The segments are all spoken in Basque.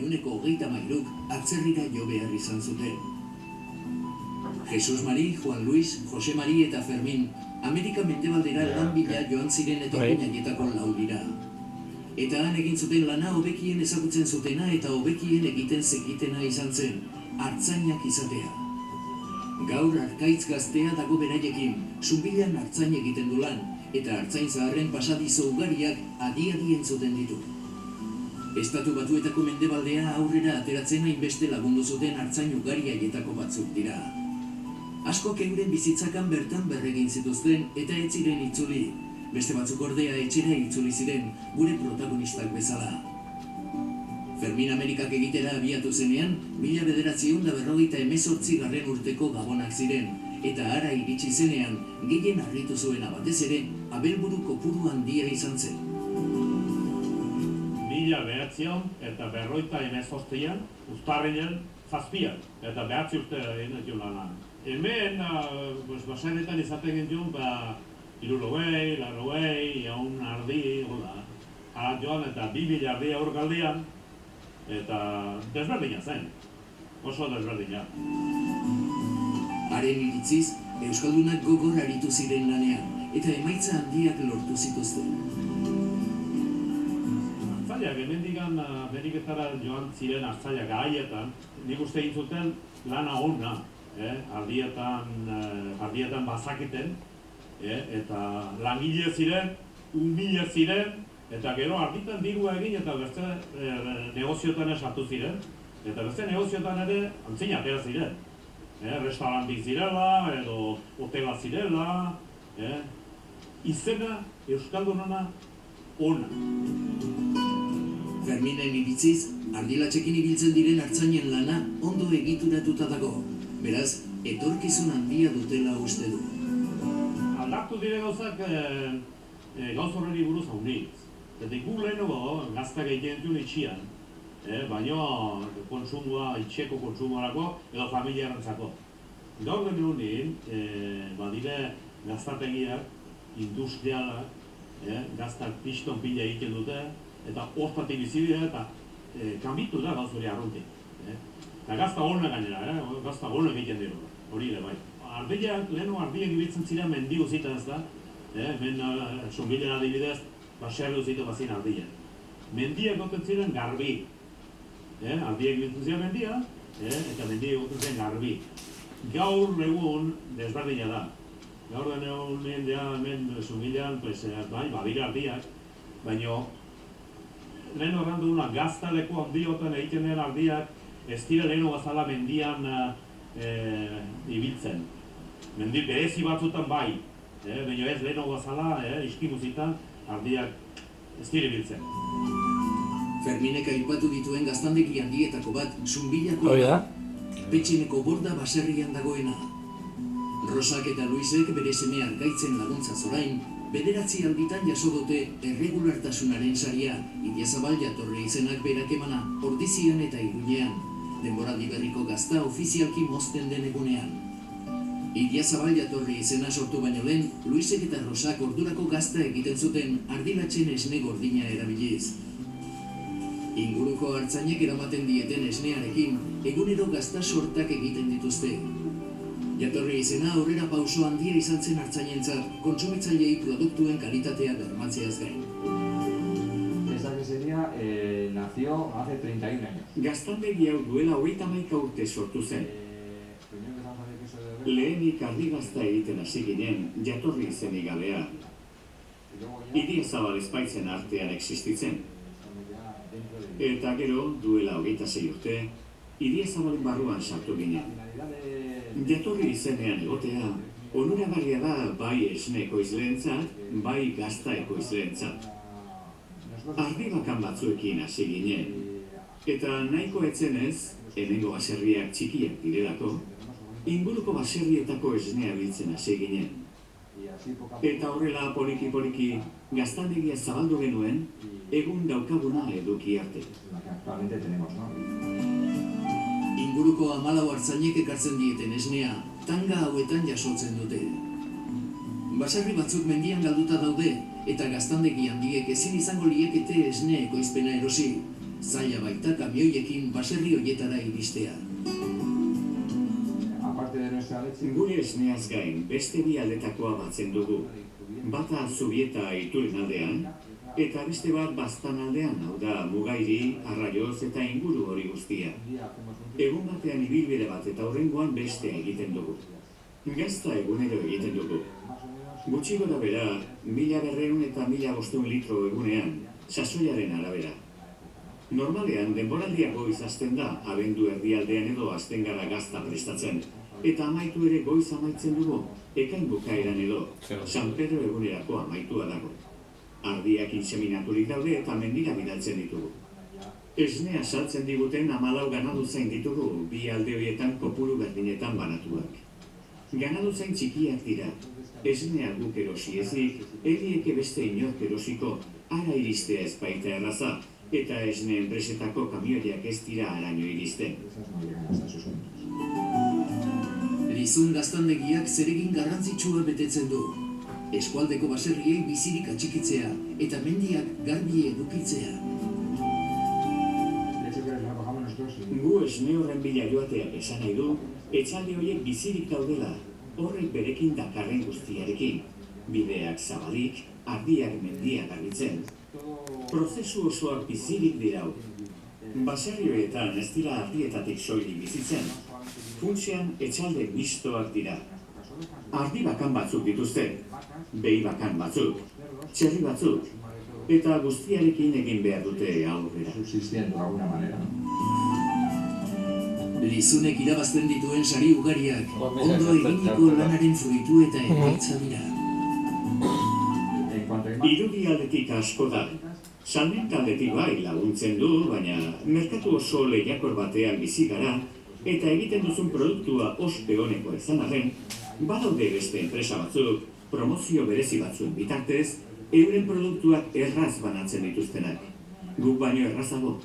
33%k atzerrira jo behar izan zuten. Jesus Mari, Juan Luis, Jose Mari eta Fermin Amerika mendebaldera lan bila joan ziren etorkin haietako 4 dira. Eta han egin zuten lana hobekien ezagutzen zutena eta hobekien egiten zekitena izan zen, artzainak izatea. Gaur Arkaitz gaztea dago beraiekin, Zunbilan artzain egiten du lan, eta artzain zaharren pasadizo ugariak adi-adi entzuten ditu. Estatu Batuetako mendebaldea aurrera ateratzen hainbeste lagundu zuten artzain ugari haietako batzuk dira. Askok euren bizitzakan bertan berregin zituzten eta ez ziren itzuli. Beste batzuk ordea etxera itzuli ziren, gure protagonistak bezala. Fermin Amerikak egitera abiatu zenean, 1948 urteko gabonak ziren, eta ara iritsi zenean, gehien harritu zuena batez ere, abelburu kopuru handia izan zen. 1948an, uztarrian, 7 eta 9 urte egin ez lanan. Hemen, basenetan izaten gintuen, 60, 80, jaun ardi, ara joan eta 2000 ardia aurgaldian, eta desberdina zen, oso desberdina. Haren iritziz, Euskaldunak gogor aritu ziren lanean, eta emaitza handiak lortu zituzten. Artzaiak, hemendikan Ameriketara joan ziren artzaiak haietan, nik uste egin zuten lana ona, ardietan bazaketen, eta langile ziren, umile ziren, eta gero arditan dirua egin eta beste negoziotan sartu ziren, eta beste negoziotan ere antzina atera ziren. Restaurantik zirela, edo hotela zirela, izena Euskaldunona ona. Ferminen iritziz, ardilatxekin ibiltzen diren artzainen lana ondo egituratuta dago, beraz, etorkizun handia dutela uste du. Aldatu dire gauzak gauz horreri buruz handiz. Eta iku lehenago gaztak egiten duen itxian, baina kontsumua, itxeko kontsumorako edo familiarentzako. Gaur den honin, badire gaztategiak, industrialak, gaztak piston pila egiten dute, eta hortatik bizibidea eta kanbitu da gauz hori arruntik. Eta gazta hona gainera, gazta hona egiten dira, hori ere bai. Lehenago ardiak ibiltzen ziren mendigu zita ez da, hemen Zunbilen adibidez, baserri zitu bazin ardiak. Mendiak goten ziren garbi. Ardiak ibiltzen ziren mendia, eta mendiak goten ziren garbi. Gaur egun desberdina da. Gaur egun hemen Zunbilean, badira ardiak, baina leheno errandu duna gaztaleko handiotan egiten den ardiak ez dira leheno bazala mendian ibiltzen. Mendi berezi batzutan bai, baina ez leheno bazala iskimuzitan ardiak ez dira ibiltzen. Ferminek aipatu dituen gaztandegi handietako bat Zunbilako Petxeneko Borda baserrian dagoena. Rosak eta Luisek bere seme Arkaitzen laguntza zorain, 9 alditan jaso dute erregulartasunaren saria, Idiazabal Jatorri izenak berak emana, Ordizian eta Iruñean, denboraldi berriko gazta ofizialki mozten den egunean. Idiazabal Jatorri izena sortu baino lehen, Luisek eta Rosak ordurako gazta egiten zuten ardilatzen esne gordina erabiliz. Inguruko artzainek eramaten dieten esnearekin, egunero gazta sortak egiten dituzte. Jatorri izena aurrera pauso handia izan zen artzainentzat, kontsumitzaileei produktuen kalitatea bermatzeaz gain. Esta quesería nació hace 31 años. Gaztandegi hau duela 31 urte sortu zen. Lehenik ardi gazta egiten hasi ginen, Jatorri izenik gabea. Idiazabal ezpaitzen artean existitzen. Eta gero, duela 26 urte, Idiazabalen barruan sartu ginen. Jatorri izenean egotea, onuragarria da bai esne ekoizleentzat, bai gazta ekoizleentzat. Ardi bakan batzuekin hasi ginen. Eta nahiko etzenez, hemengo baserriak txikiak direlako, inguruko baserrietako esnea biltzen hasi ginen. Eta horrela poliki-poliki gaztandegia zabaldu genuen, egun daukaguna eduki arte. Inguruko 14 artzainek ekartzen dieten esnea, tanga hauetan jasotzen dute. Baserri batzuk mendian galduta daude, eta gaztandegi handiek ezin izango liekete esne ekoizpena erosi. Zaila baita kamioiekin baserri hoietara iristea. Aparte de nuestra leche... Gure esneaz gain beste bi aldetakoa batzen dugu. Bata Zubieta Ituren aldean, eta beste bat Baztan aldean, hau da Mugairi, Arraioz eta inguru hori guztia. Egun batean ibilbide bat eta hurrengoan bestea egiten dugu. Gazta egunero egiten dugu. Gutxi gora bera, 1200 eta 1500 litro egunean, sasoiaren arabera. Normalean, denboraldia goiz hasten da, abendu erdialdean edo hasten gara gazta prestatzen. Eta amaitu ere goiz amaitzen dugu, ekain bukaeran edo, San Pedro egunerako amaitua dago. Ardiak inseminaturik daude eta mendira bidaltzen ditugu. Esnea saltzen diguten 14 ganadu zain ditugu, bi alde horietan kopuru berdinetan banatuak. Ganadu zain txikiak dira. Esnea guk erosi ezik, erieke beste inork erosiko, ara iristea ez baita erraza, eta esne enpresetako kamioiak ez dira araño iristen. Lizun gaztandegiak zeregin garrantzitsua betetzen du. Eskualdeko baserriei bizirik atxikitzea eta mendiak garbi edukitzea. Gu esne horren bila joateak esan nahi du, etxalde horiek bizirik daudela, horrek berekin dakarren guztiarekin. Bideak zabalik, ardiak mendiak garbitzen. Prozesu osoak bizirik dirau. Baserrioetan ez dira ardietatik soilik bizitzen. Funtsean etxalde mistoak dira. Ardi bakan batzuk dituzte, behi bakan batzuk, txerri batzuk, eta guztiarekin egin behar dute aurrera. Subsistiendo de alguna manera. Lizunek irabazten dituen sari ugariak ondo eginiko lanaren fruitu eta emaitza dira. Irudi aldetik asko da. Salmenta aldetik bai laguntzen du, baina merkatu oso lehiakor batean bizi gara, eta egiten duzun produktua ospe honeko izan arren, badaude beste enpresa batzuk, promozio berezi batzuk bitartez, euren produktuak erraz banatzen dituztenak. Guk baino errazago.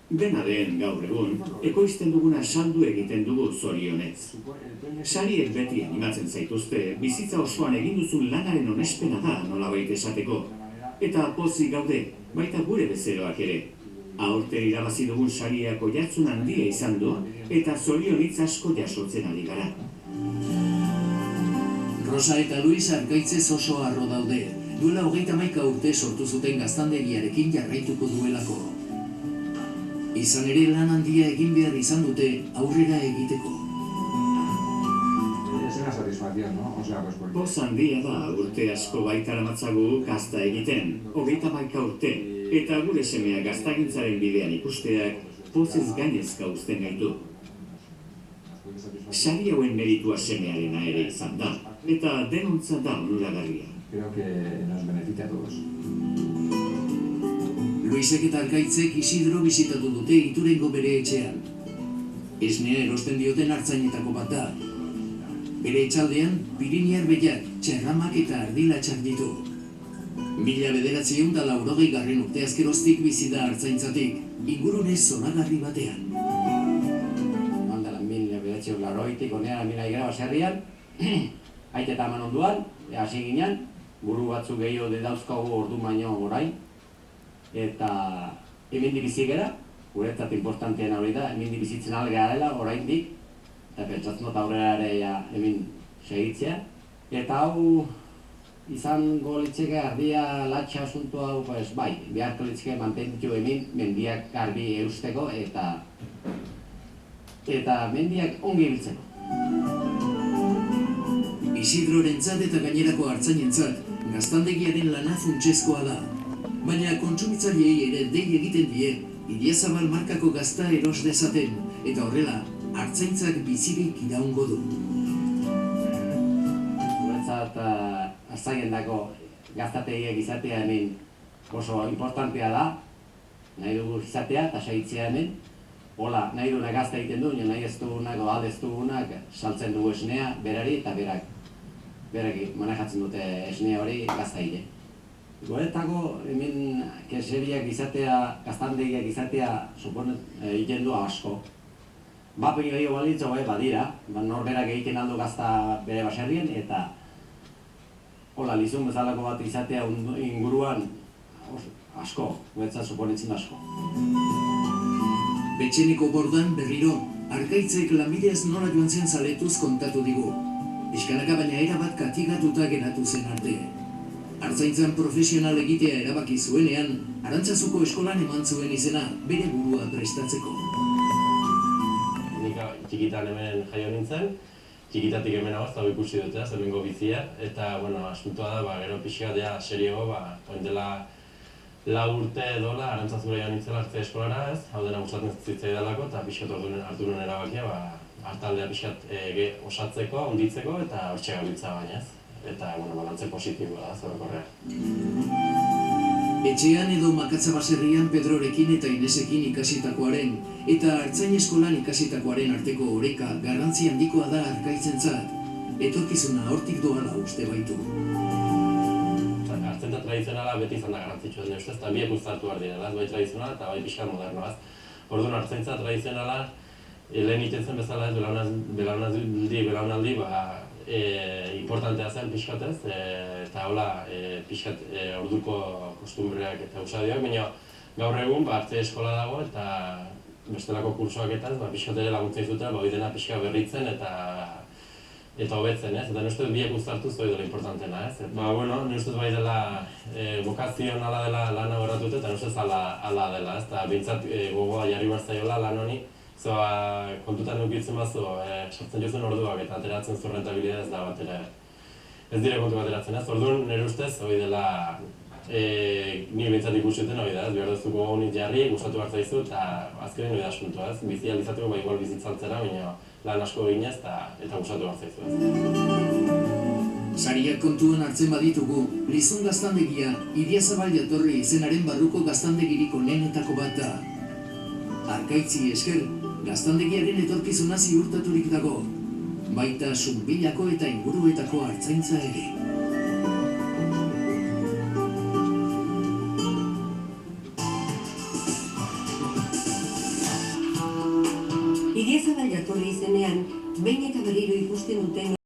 Dena den gaur egun, ekoizten duguna saldu egiten dugu zorionez. Sariek beti animatzen zaituzte, bizitza osoan egin duzun lanaren onespena da nolabait esateko. Eta pozik gaude, baita gure bezeroak ere. Aurten irabazi dugun sariak oihartzun handia izan du, eta zorionitz asko jasotzen ari gara. Rosa eta Luis Arkaitzez oso harro daude. Duela 31 urte sortu zuten gaztandegiarekin jarraituko duelako. Izan ere lan handia egin behar izan dute aurrera egiteko. Es una satisfacción, ¿no? O sea, pues porque... Poz handia da urte asko baitara matzagu gazta egiten, 31 urte, eta gure semea gaztagintzaren bidean ikusteak pozez gainezka uzten gaitu. Sari hauen meritua semearena ere izan da, eta denontza da onuragarria. Creo que nos beneficia a todos. Luisek eta Arkaitzek Isidro bisitatu dute Iturengo bere etxean. Esnea erosten dioten artzainetako bat da. Bere etxaldean, Piriniar behiak, txerramak eta ardilatxak ditu. 1980 urte azkeroztik bizi da artzaintzatik, ingurune zoragarri batean. Mandala 1980tik onean amina igara baserrian, aite eta eman onduan, hasi ginen, buru batzuk gehiago dauzkagu ordu baino orain, eta hemendi bizi gara, guretzat importanteena hori da, hemendi bizitzen algea dela oraindik, eta pentsatzen dut aurrera ere hemen segitzea. Eta hau izango litzeke ardia latxa asuntu hau, pues bai, beharko litzeke mantentu hemen mendiak garbi eusteko eta mendiak ongi biltzeko. Isidrorentzat eta gainerako artzainentzat, gaztandegiaren lana funtsezkoa da. Baina kontsumitzaileei ere dei egiten die, Idiazabal markako gazta eros dezaten, eta horrela, artzaintzak bizirik iraungo du. Guretzat artzainendako gaztategiak izatea hemen oso importantea da, nahi dugu izatea eta segitzea hemen. Hola, nahi duena gazta egiten du, nahi ez dugunak, ez dugunak, saltzen dugu esnea, berari eta berak manejatzen dute esnea hori gazta egite. Guretako hemen keseriak izatea, gaztandegiak izatea, egiten du asko. Bapen gehiago balitzo badira, norberak egiten aldu gazta bere baserrien, eta hola, lizun bezalako bat izatea inguruan asko, guretzat suponetzen asko. Betxeneko bordan berriro, Arkaitzek lanbideaz nola joan zen zaletuz kontatu digu. Pixkanaka baina erabat katigatuta geratu zen arte. Artzaintzan profesional egitea erabaki zuenean, Arantzazuko eskolan eman zuen izena bere burua prestatzeko. Nik txikitan hemen jaio nintzen, txikitatik hemen hau ikusi dute, hemengo bizia, eta, asuntoa da, gero pixka dea seriogo, oin dela 4 urte edola, Arantzazura joan nintzela arte eskolara ez, hau dena gustatzen zitzaidalako, eta pixkat hartu nuen erabakia, hartaldea pixkat osatzeko, onditzeko, eta hortxe gabiltza baina ez. Eta, balantze positiboa da, zorokorrea. Etxean edo Makatza baserrian Pedrorekin eta Inesekin ikasitakoaren eta Artzain eskolan ikasitakoaren arteko oreka garrantzi handikoa da Arkaitzentzat. Etorkizuna hortik doala uste baitu. Artzaintza tradizionala beti izan da garrantzitsua den ustez, eta biek uztartu behar direla, bai tradizionala eta bai pixka modernoaz. Orduan Artzaintza tradizionala lehen iten bezala ez belaunaldi importantea zen pixkatez, eta hola pixkat orduko kostumbreak eta usadioak, baina gaur egun Artzain eskola dago eta bestelako kursoak eta pixkat ere laguntzen zuten hori dena pixka berritzen eta hobetzen, ez? Eta nire biek uztartuz hori dela importantena, ez? Nire ustez bai dela bokazionala dela lana horretut eta nire ustez ala dela, ez? Eta bintzat gogoa jarri behar zaiola lan honi, kontutan eukitzen bazu, sartzen jozuen orduak eta ateratzen zu rentabilidad ez da bat ere, ez dire kontu bat ateratzen, ez? Orduan nire ustez hori dela, ni bintzat ikusuten hori da, ez? Behar duzu gogo honit jarri, gustatu behar zaizu eta azkenean hori da asuntua, ez? Bizi alizateko igual bizitzantzera, baina lan asko eginez eta gustatu behar zaizu, ez? Sariak kontuan hartzen baditugu, Lizun gaztandegia, Idiazabal jatorri izenaren barruko gaztandegirik onenetako bat da. Arkaitzi esker, gaztandegiaren etorkizuna ziurtaturik dago, baita Zunbillako eta inguruetako artzaintza ere. Idiazabal jatorri izenean, behin eta berriro ikusten duten